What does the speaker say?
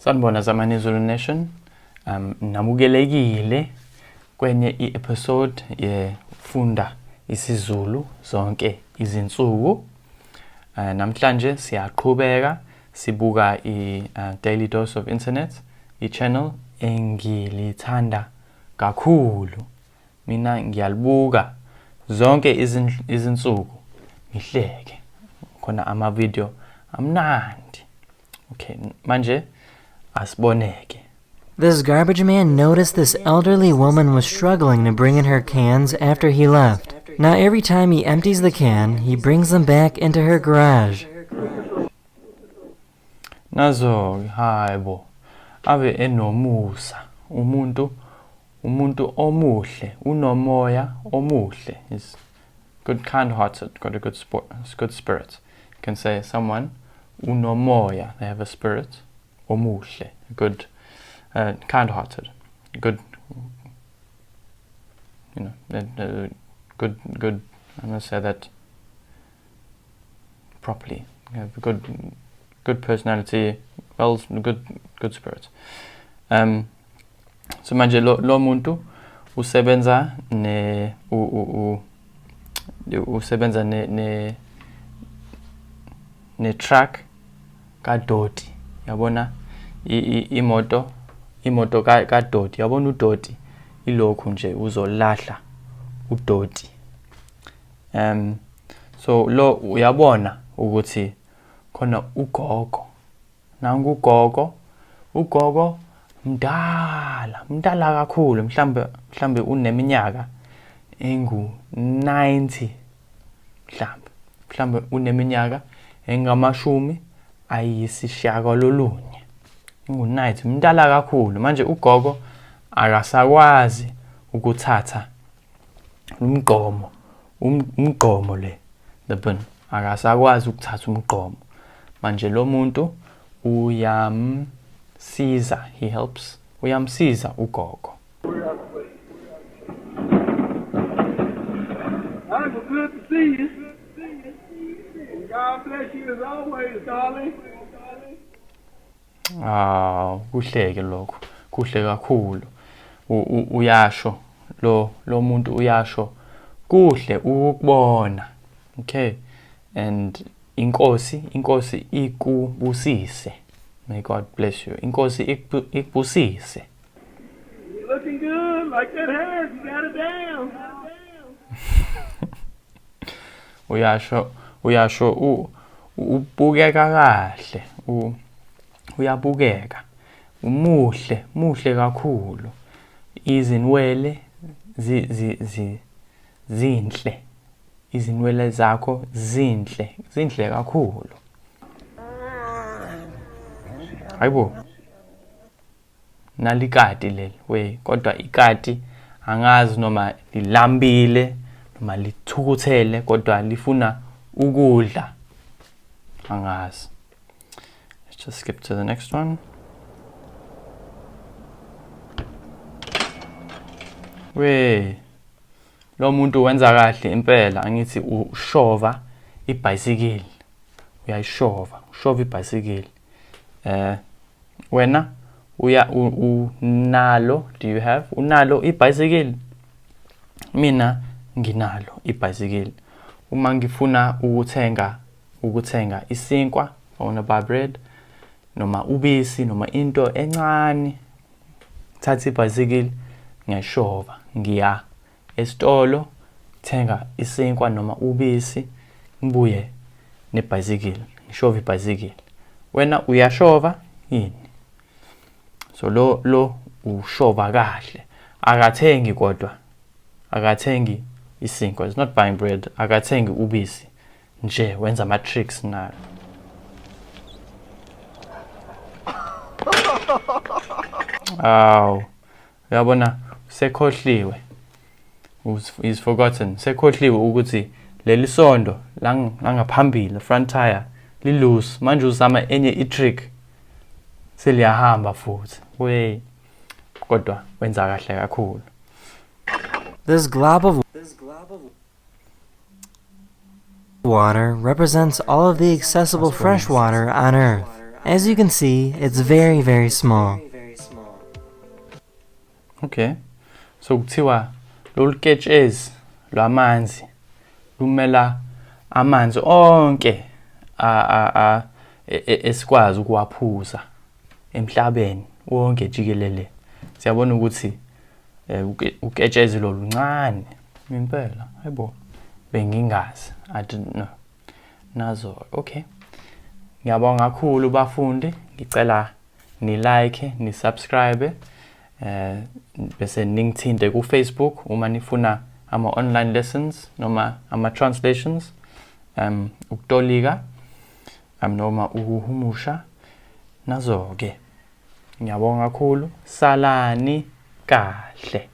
Sanibona Zamani Zulu Nation. Namukelekile kwenye i-episode yefunda isiZulu zonke izinsuku. Namhlanje siyaqhubeka sibuka i-Daily Dose of Internet, i-channel engilithanda kakhulu. Mina ngiyalibuka zonke izinsuku ngihleke. Khona ama-video amnandi. Okay, manje asiboneke. This garbage man noticed this elderly woman was struggling to bring in her cans after he left. Now every time he empties the can, he brings them back into her garage. Nazo hayibo ave enomusa umuntu omuhle unomoya omuhle is good, kind-hearted, got a good spirit. You can say someone unomoya, they have a spirit omuhle, good, kind-hearted, good, good. I'm gonna say that properly. You have a good personality, well, good spirit. So manje lo muntu usebenza ne truck kaDoti. Yabona imoto kaDoti. Yabona uDoti ilokhu nje uzolahla uDoti. So lo uyabona ukuthi khona ugogo. Nangu ugogo mdala kakhulu, mhlambe uneminyaka engu-90, mhlambe uneminyaka engamashumi ayisishiyagalolunye, engu-90, mdala kakhulu. Manje ugogo akasakwazi ukuthatha umgqomo the bin, akasakwazi ukuthatha umgqomo. Manje lo muntu uyamsiza, uyamsiza ugogo. I'm good to see you. God bless you as always, darling. Kuhleke lokho. Kuhle kakhulu. Uyasho lo muntu uyasho. Kuhle ukubona. Okay. And inkosi ikubusise. May God bless you. Inkosi ikubusise. You're looking good, like that hair. You got it down. Uyasho ubukeka kahle. Uyabukeka. Muhle kakhulu. Izinwele zinhle. Izinwele zakho zinhle kakhulu. Hayibo. Nalikati leli kodwa ikati angazi noma lilambile noma lithukuthele kodwa lifuna ukudla. Angazi. Let's just skip to the next one. Lo muntu wenza kahle impela, angithi ushova ibhayisikili. Uyayishova ibhayisikili. Wena unalo, do you have? Unalo ibhayisikili? Mina nginalo ibhayisikili. Uma ngifuna ukuthenga isinkwa, I wanna buy bread, noma ubisi, noma into encane, thatha ibhayisikili, ngiyashova, ngiya esitolo, thenga isinkwa noma ubisi, ngibuye nebhayisikili, ngishova ibhayisikili. Wena uyashova yini? So lo ushova kahle. Akathengi kodwa. Akathengi isinkwa. It's not buying bread. Akathengi ubisi. Nje wenza ama tricks nayo. Uyabona sekhohliwe. He's forgotten. Sekhohliwe ukuthi leli sondo langaphambili, front tire loose. Manje uzama enye i-trick. Seliyahamba futhi. Kodwa wenza kahle kakhulu. This glob of water represents all of the accessible fresh water on Earth. As you can see, it's very, very small. Okay. So kuthiwa loluketshezi lwamanzi lumela amanzi onke esikwazi ukuwaphuza emhlabeni wonke jikelele. Siyabona ukuthi uketshezi lo luncane impela. Hayibo. Bengingazi. I didn't know. Nazo. Okay. Ngiyabonga kakhulu bafundi. Ngicela ni like, ni subscribe. Bese ningithinte ku Facebook uma nifuna ama online lessons noma ama translations ukutolika noma ukuhumusha nazo ke. Ngiyabonga kakhulu. Salani kahle.